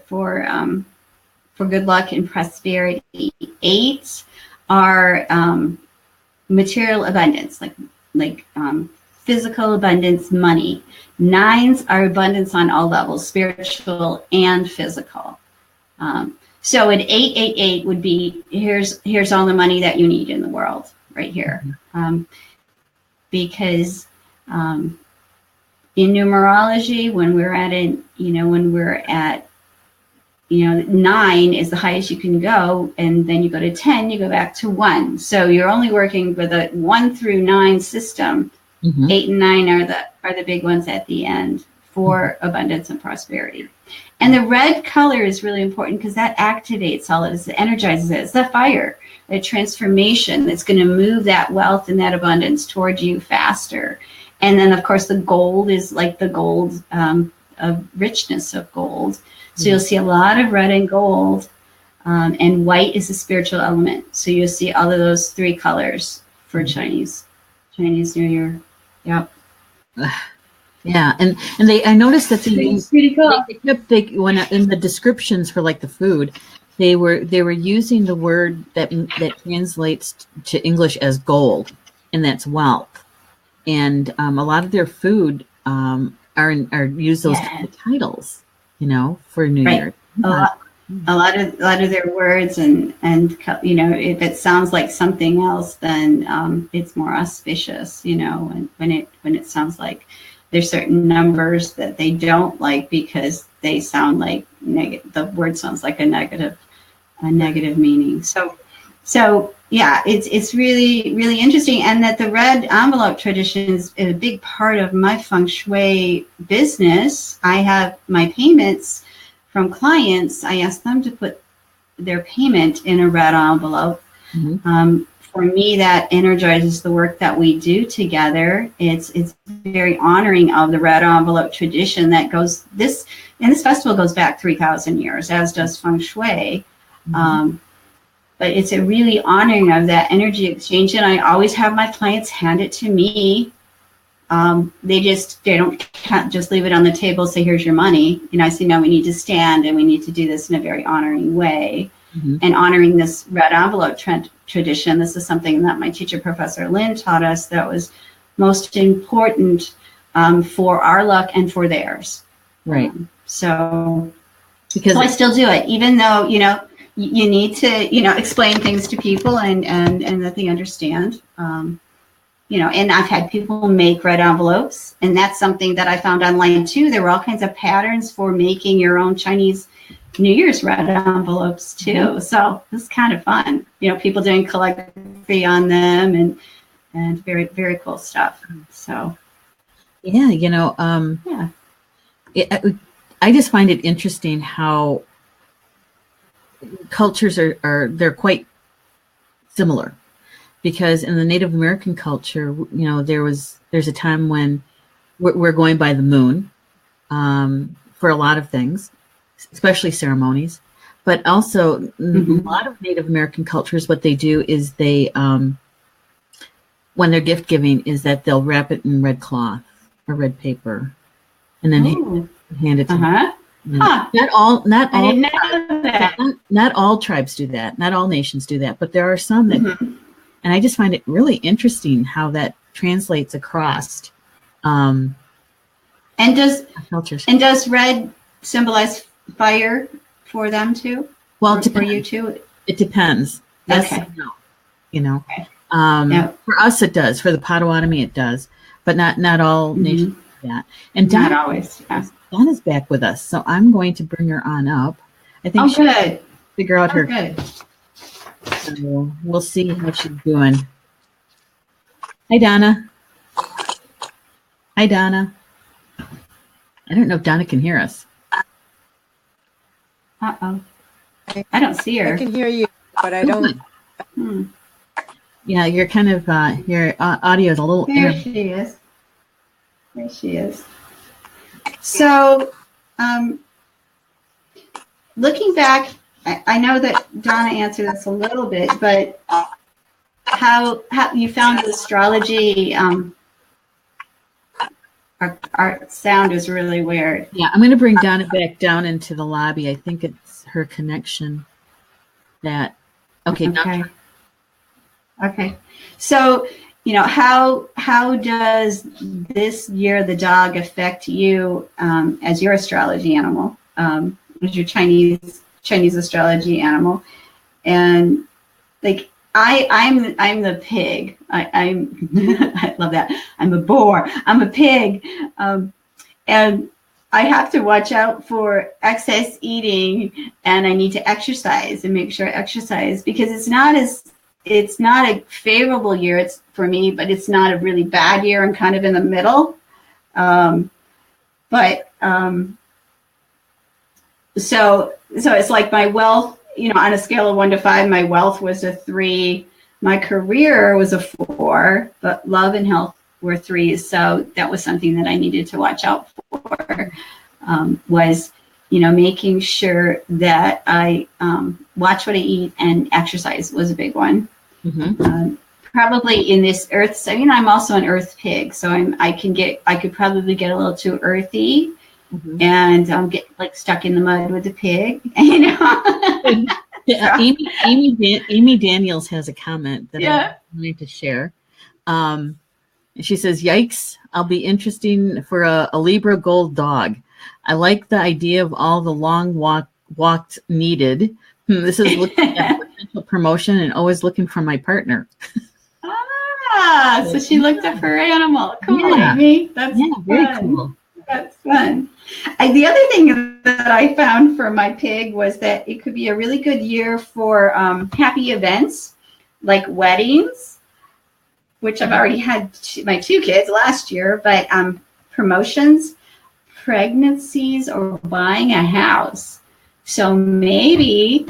good luck and prosperity. 8s are material abundance, like physical abundance, money. 9s are abundance on all levels, spiritual and physical. So an 888 would be, here's all the money that you need in the world right here. Because in numerology, when we're at 9 is the highest you can go, and then you go to 10, you go back to 1. So you're only working with a 1 through 9 system. Mm-hmm. 8 and 9 are the big ones at the end for abundance and prosperity. And the red color is really important because that activates all of this, it energizes it. It's the fire, the transformation that's going to move that wealth and that abundance towards you faster. And then, of course, the gold is like the gold of richness of gold. So you'll see a lot of red and gold, and white is a spiritual element. So you'll see all of those 3 colors for Chinese New Year. Yep. Yeah, and I noticed that it's pretty cool. When in the descriptions for like the food, they were using the word that translates to English as gold, and that's wealth. And a lot of their food are use those kind of titles. For New Year. A lot of their words and if it sounds like something else, then it's more auspicious. And when it sounds like there's certain numbers that they don't like because they sound like the word sounds like a negative meaning. So yeah, it's really, really interesting. And that the red envelope tradition is a big part of my feng shui business. I have my payments from clients. I ask them to put their payment in a red envelope. Mm-hmm. For me, that energizes the work that we do together. It's very honoring of the red envelope tradition that goes this festival goes back 3,000 years, as does feng shui. Mm-hmm. But it's a really honoring of that energy exchange. And I always have my clients hand it to me. They can't just leave it on the table, say, here's your money. I say, no, we need to stand and we need to do this in a very honoring way. Mm-hmm. And honoring this red envelope tradition. This is something that my teacher, Professor Lynn, taught us that was most important for our luck and for theirs. Right. So Because So I still do it, even though, you need to, explain things to people and that they understand. And I've had people make red envelopes, and that's something that I found online too. There were all kinds of patterns for making your own Chinese New Year's red envelopes too. Mm-hmm. So it's kind of fun. People doing calligraphy on them and very, very cool stuff. So yeah, I just find it interesting how cultures they're quite similar, because in the Native American culture, there's a time when we're going by the moon for a lot of things, especially ceremonies, but also mm-hmm. a lot of Native American cultures, what they do is they when they're gift giving is that they'll wrap it in red cloth or red paper and then hand it to them. Huh. Not all tribes do that. Not all nations do that, but there are some that mm-hmm. And I just find it really interesting how that translates across cultures. And does red symbolize fire for them too? Well, for you too? It depends. That's okay. Okay. For us it does. For the Potawatomi it does, but not all mm-hmm. nations do that. And Donna, not always. Yeah. Donna's back with us, so I'm going to bring her on up. I think she can figure out her. Good. So we'll see how she's doing. Hi, Donna. Hi, Donna. I don't know if Donna can hear us. Uh-oh. I don't see her. I can hear you, but I don't. Yeah, you're kind of, your audio is a little... There she is. There she is. So, looking back, I know that Donna answered this a little bit, but how you found astrology, our sound is really weird. Yeah, I'm going to bring Donna back down into the lobby. I think it's her connection that, okay. Okay. So, how does this year the dog affect you as your astrology animal, as your Chinese astrology animal? And like I'm the pig. I'm I love that. I'm a boar. I'm a pig, and I have to watch out for excess eating, and I need to exercise and make sure I exercise because it's not a favorable year for me, but it's not a really bad year. I'm kind of in the middle. So it's like my wealth, on a scale of 1 to 5, my wealth was a 3. My career was a 4, but love and health were 3s. So that was something that I needed to watch out for, was making sure that I watch what I eat, and exercise was a big one. Mm-hmm. Probably in this earth. So I'm also an earth pig, so I could probably get a little too earthy, mm-hmm. and get like stuck in the mud with the pig. Yeah, Amy Daniels has a comment that I wanted to share. She says, "Yikes! I'll be interesting for a Libra gold dog. I like the idea of all the long walks needed. This is looking at potential promotion and always looking for my partner." So she looked up her animal. Cool, Amy. That's very cool. That's fun. The other thing that I found for my pig was that it could be a really good year for happy events like weddings, which I've already had my 2 kids last year, but promotions, pregnancies, or buying a house. So maybe,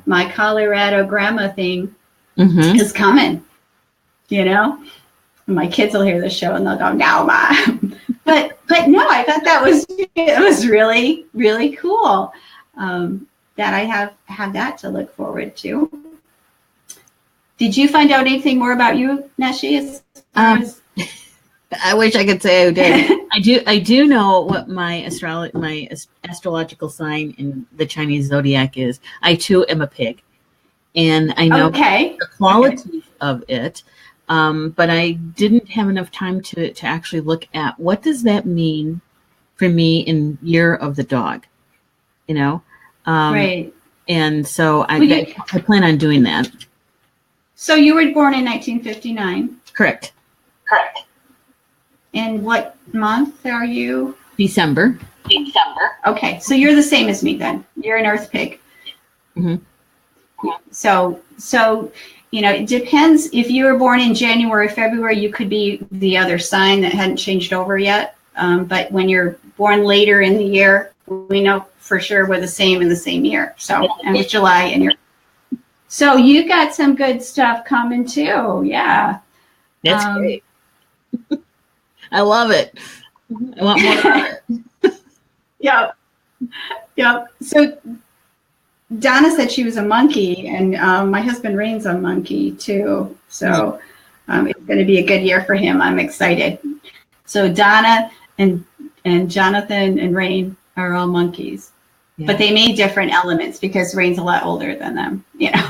my Colorado grandma thing mm-hmm. is coming, My kids will hear the show and they'll go, "No, Mom." But no, I thought it was really, really cool that I have that to look forward to. Did you find out anything more about you, Neshi? I wish I could say I did. I do know what my astrological sign in the Chinese zodiac is. I too am a pig, and I know the qualities of it. But I didn't have enough time to actually look at what does that mean for me in Year of the Dog. you know. Right. And so Well, I plan on doing that. So you were born in 1959. Correct. And what month are you? December. Okay, so you're the same as me then. You're an earth pig. Mm-hmm. So it depends. If you were born in January, February, you could be the other sign that hadn't changed over yet. But when you're born later in the year, we know for sure we're the same in the same year. So, and it's July, and so you got some good stuff coming too. Yeah. That's great. I love it. I want more of it. Yep. So Donna said she was a monkey, and my husband Rain's a monkey too. So it's going to be a good year for him. I'm excited. So Donna and Jonathan and Rain are all monkeys, but they made different elements because Rain's a lot older than them. Yeah.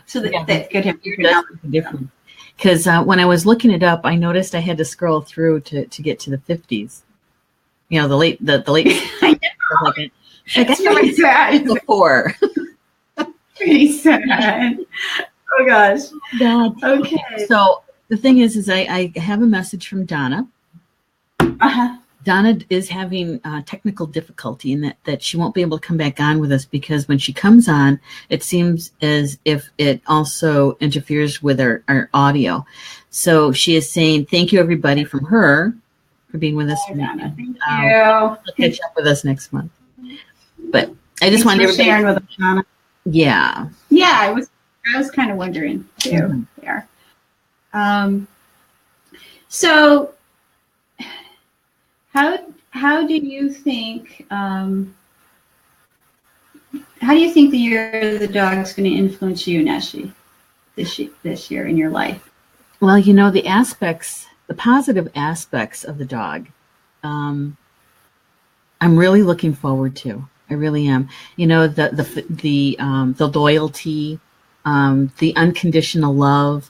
So that could have different. Because when I was looking it up, I noticed I had to scroll through to get to the 50s. You know, the late. I know. It's pretty sad. Before. Pretty sad. Oh gosh. God. Okay. So the thing is I have a message from Donna. Uh-huh. Donna is having technical difficulty in that she won't be able to come back on with us because when she comes on, it seems as if it also interferes with our audio. So she is saying thank you everybody from her for being with us. Donna, thank you. Catch up with us next month. But I just wanted to share with us, Donna. Yeah. Yeah, I was kind of wondering too. There. So how do you think the year of the dog is going to influence you, Neshi, this year in your life? Well, the positive aspects of the dog, I'm really looking forward to. I really am. You know, the loyalty, the unconditional love.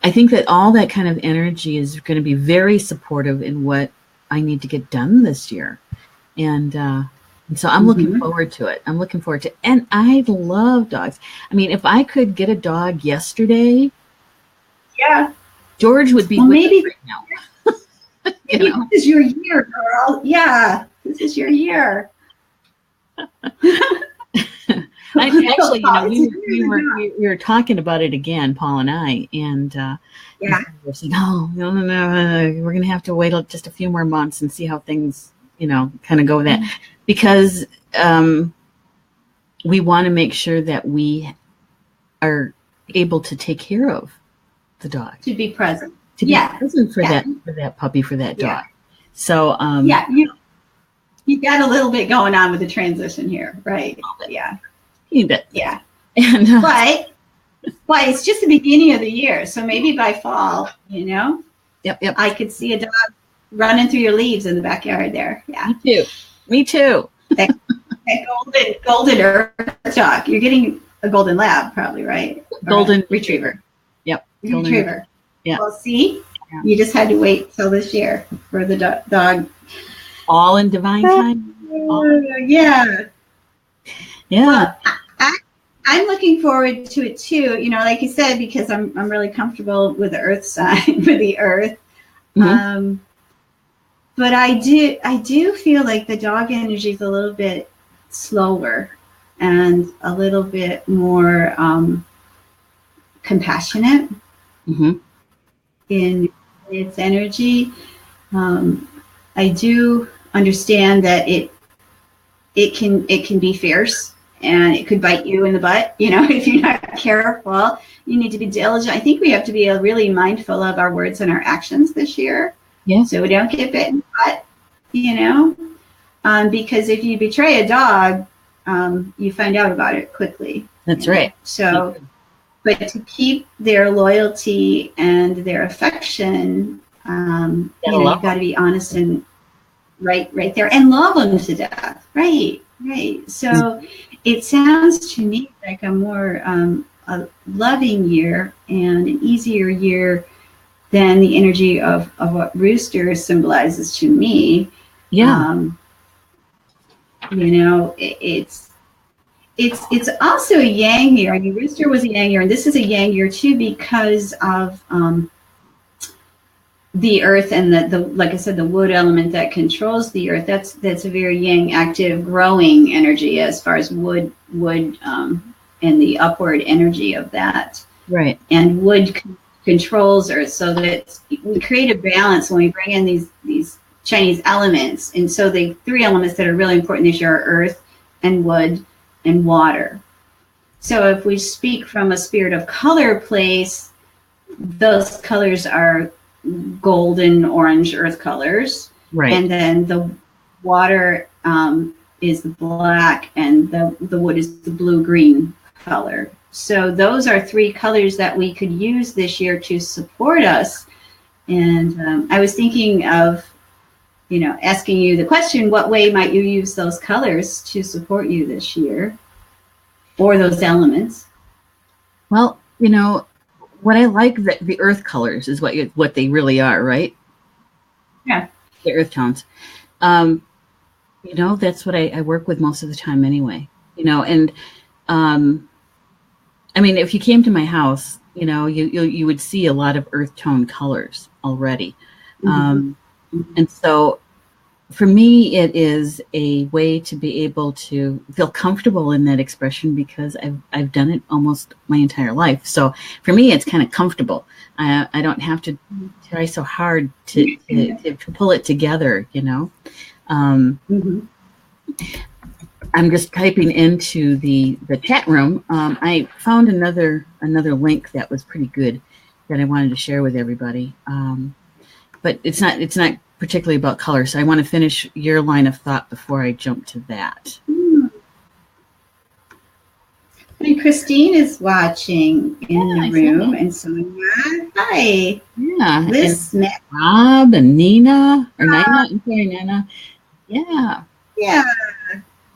I think that all that kind of energy is going to be very supportive in what I need to get done this year. And so I'm looking forward to it. And I love dogs. I mean, if I could get a dog yesterday, George would be with us right now. Maybe this is your year, girl. Yeah, this is your year. Actually, we were talking about it again, Paul and I, and we're saying, no, we're going to have to wait just a few more months and see how things, kind of go with that, because we want to make sure that we are able to take care of the dog, to be present, for that puppy, for that dog. So you got a little bit going on with the transition here, right? Yeah. You bet. Yeah. And, but it's just the beginning of the year. So maybe by fall, Yep. I could see a dog running through your leaves in the backyard there. Yeah. Me too. That golden earth dog. You're getting a golden lab probably, right? Golden retriever. Yep. Golden retriever. Yeah. Well, see, you just had to wait till this year for the dog. All in divine time. Yeah. Yeah. Well, I'm looking forward to it too. Like you said, because I'm really comfortable with the earth sign, with the earth. Mm-hmm. But I do feel like the dog energy is a little bit slower and a little bit more compassionate in its energy. I do understand that it can be fierce and it could bite you in the butt. If you're not careful, you need to be diligent. I think we have to be really mindful of our words and our actions this year. Yeah. So we don't get bit in the butt, because if you betray a dog, you find out about it quickly. That's right. So, but to keep their loyalty and their affection, you've got to be honest and right there and love them to death. Right. So it sounds to me like a more a loving year and an easier year than the energy of what Rooster symbolizes to me. Yeah. It's also a yang year. I mean, Rooster was a yang year, and this is a yang year too because of the earth and the like I said, the wood element that controls the earth. That's a very yang, active, growing energy as far as wood and the upward energy of that. Right. And wood controls earth, so that we create a balance when we bring in these Chinese elements. And so the three elements that are really important this year are earth and wood and water. So if we speak from a spirit of color place, those colors are golden, orange, earth colors. Right. And then the water is the black, and the wood is the blue-green color. So those are three colors that we could use this year to support us. And I was thinking of, asking you the question, what way might you use those colors to support you this year, or those elements? Well, what I like, the earth colors is what they really are, right? Yeah. The earth tones. That's what I work with most of the time anyway. And I mean, if you came to my house, you would see a lot of earth tone colors already. Mm-hmm. And so for me, it is a way to be able to feel comfortable in that expression because I've done it almost my entire life. So for me, it's kind of comfortable. I don't have to try so hard to pull it together, Mm-hmm. I'm just typing into the chat room. I found another link that was pretty good that I wanted to share with everybody. But it's not particularly about color. So I want to finish your line of thought before I jump to that. And Christine is watching in the room, and so hi. Yeah, Liz Smith, Rob and Nina or Nina. I'm sorry, Nina. Yeah. Yeah.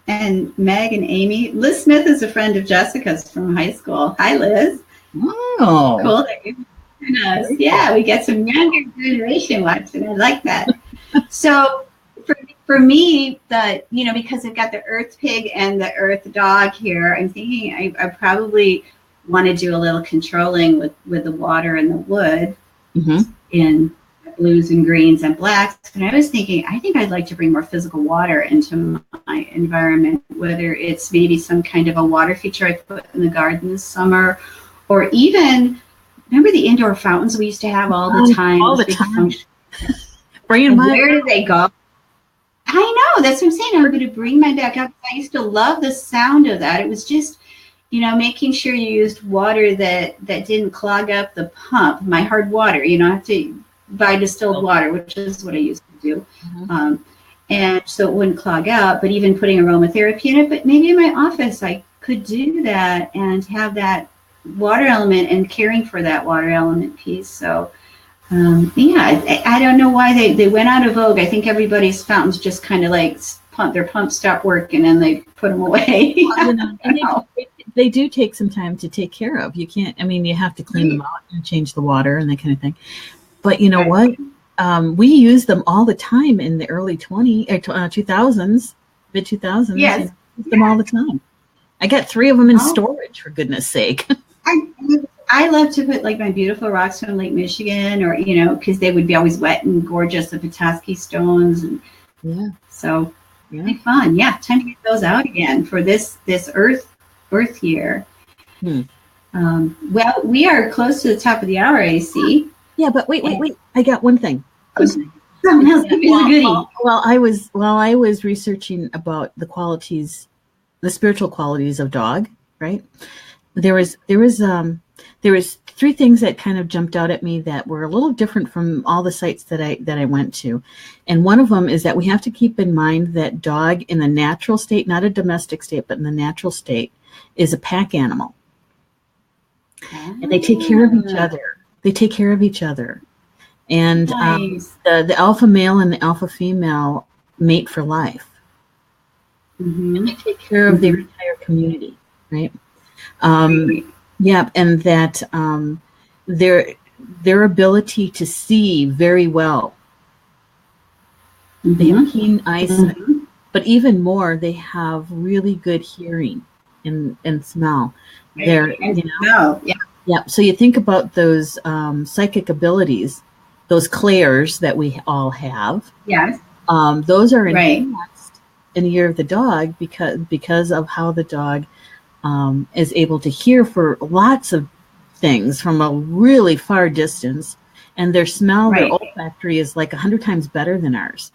And Meg and Amy. Liz Smith is a friend of Jessica's from high school. Hi, Liz. Oh. Cool that you're watching us. Yeah, we get some younger generation watching. I like that. So for me, because I've got the earth pig and the earth dog here, I'm thinking I probably want to do a little controlling with the water and the wood in blues and greens and blacks. And I was thinking, I think I'd like to bring more physical water into my environment, whether it's maybe some kind of a water feature I put in the garden this summer, or even, remember the indoor fountains we used to have all the time? All the time. Where did they go? I know, that's what I'm saying. I'm going to bring mine back up. I used to love the sound of that. It was just, making sure you used water that didn't clog up the pump, my hard water. I have to buy distilled water, which is what I used to do. And so it wouldn't clog out, but even putting aromatherapy in it. But maybe in my office, I could do that and have that water element and caring for that water element piece. So, I don't know why they went out of vogue. I think everybody's fountains just kind of like their pumps stopped working and they put them away. They do take some time to take care of. You can't, you have to clean them out and change the water and that kind of thing. But you know what? We use them all the time in the early 2000s, mid 2000s. Yes. Use them all the time. I got 3 of them in storage, for goodness sake. I love to put like my beautiful rocks from Lake Michigan, or because they would be always wet and gorgeous, the Petoskey stones, and so it'd be fun. Yeah, time to get those out again for this Earth year. Well, we are close to the top of the hour, I see. Yeah, but wait. I got one thing. Something else. Give me a goodie. While I was researching about the spiritual qualities of dog, right? There was 3 things that kind of jumped out at me that were a little different from all the sites that I went to. And one of them is that we have to keep in mind that dog in the natural state, not a domestic state, but in the natural state, is a pack animal. And they take care of each other. And Nice. The alpha male and the alpha female mate for life. And they take care of their entire community, right? And that their ability to see very well. They have keen eyesight. but even more, they have really good hearing and smell. They're, you know, yeah. So you think about those psychic abilities, those clairs that we all have. Yes. Those are enhanced in the year of the dog because of how the dog is able to hear for lots of things from a really far distance, and their smell, their olfactory is like 100 times better than ours.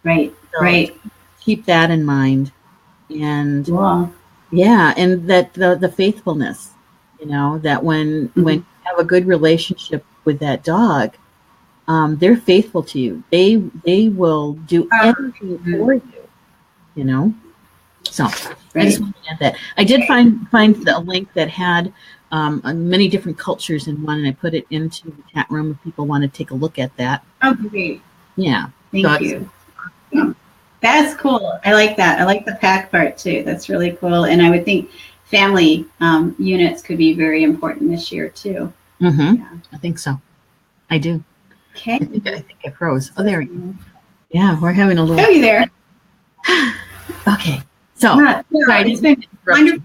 Right. So Right. Keep that in mind, and Cool. yeah, and that the faithfulness, you know, that when you have a good relationship with that dog, they're faithful to you. They will do anything for you, you know. So I just want to add that. I did find a link that had many different cultures in one, and I put it into the chat room if people want to take a look at that. Oh, great. Yeah. Thank you. That's cool. I like that. I like the pack part too. That's really cool. And I would think family units could be very important this year too. Mm-hmm. Yeah. I think so. I do. Okay. I think I froze. Oh, there we go. Yeah, we're having a little. Oh, you there? Okay. So it's been wonderful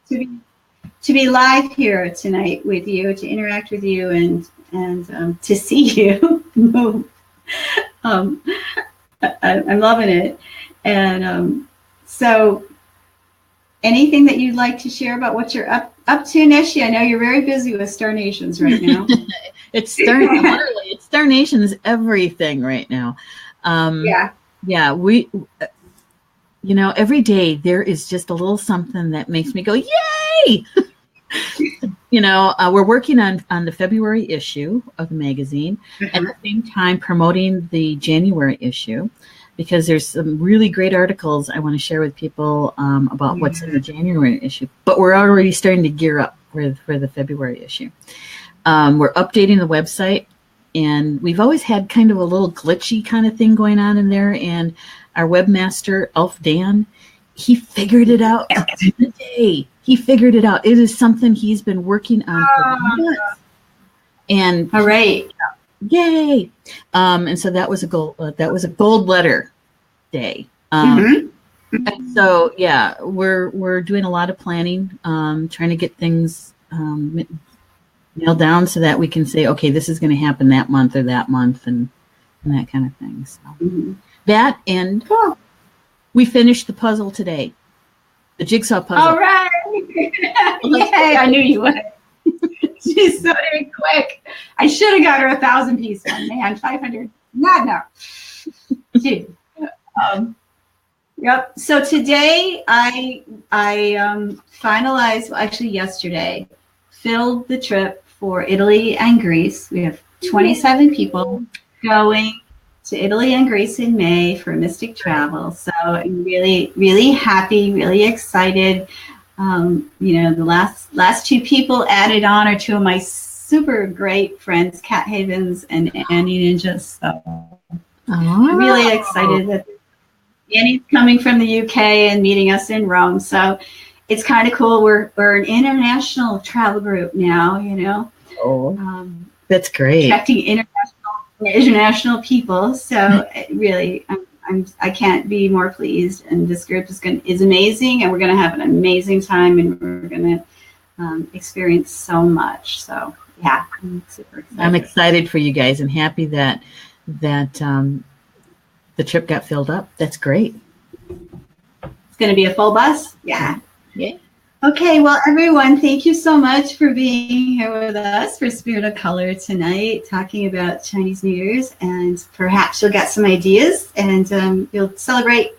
to be live here tonight with you, to interact with you, and to see you move. I'm loving it. And so anything that you'd like to share about what you're up to, Neshi? I know you're very busy with Star Nations right now. It's Star Nations everything right now. Yeah, we, you know, every day there is just a little something that makes me go, yay! You know, we're working on the February issue of the magazine, at the same time promoting the January issue, because there's some really great articles I want to share with people about what's in the January issue. But we're already starting to gear up for the February issue. We're updating the website, and we've always had kind of a little glitchy kind of thing going on in there. And our webmaster, Elf Dan, he figured it out today. He figured it out. It is something he's been working on for months. And all right, yay! And so that was a gold letter day. And so yeah, we're doing a lot of planning, trying to get things nailed down so that we can say, okay, this is going to happen that month or that month, and that kind of thing. So that, and we finished the puzzle today. The jigsaw puzzle. All right. Yay, I knew you would. She's so dang quick. I should have got her 1,000-piece one, man. 500. Not enough. Dude. Yep. So today I finalized, well, actually yesterday, filled the trip for Italy and Greece. We have 27 people going to Italy and Greece in May for Mystic Travel. So I'm really, really happy, really excited. You know, the last two people added on are two of my super great friends, Cat Havens and Annie Ninja. So I'm really excited that Annie's coming from the UK and meeting us in Rome. So it's kind of cool. We're an international travel group now, you know. Oh, that's great. Attracting international people. So really, I can't be more pleased. And this group is amazing, and we're going to have an amazing time, and we're going to experience so much. So yeah, I'm super excited. I'm excited for you guys, and happy that the trip got filled up. That's great. It's going to be a full bus. Yeah. Yeah. Okay, well, everyone, thank you so much for being here with us for Spirit of Color tonight, talking about Chinese New Year's, and perhaps you'll get some ideas, and you'll celebrate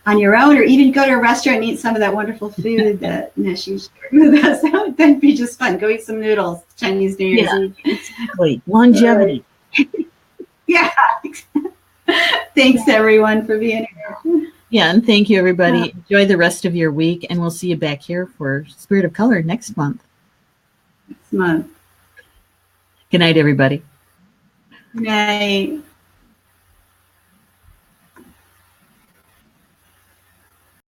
on your own, or even go to a restaurant and eat some of that wonderful food that Neshi shared with us. That'd be just fun. Go eat some noodles, Chinese New Year's Eve. Exactly. Longevity. Yeah. Thanks, everyone, for being here. Yeah, and thank you, everybody. Enjoy the rest of your week, and we'll see you back here for Spirit of Color next month. Next month. Good night, everybody. Good night.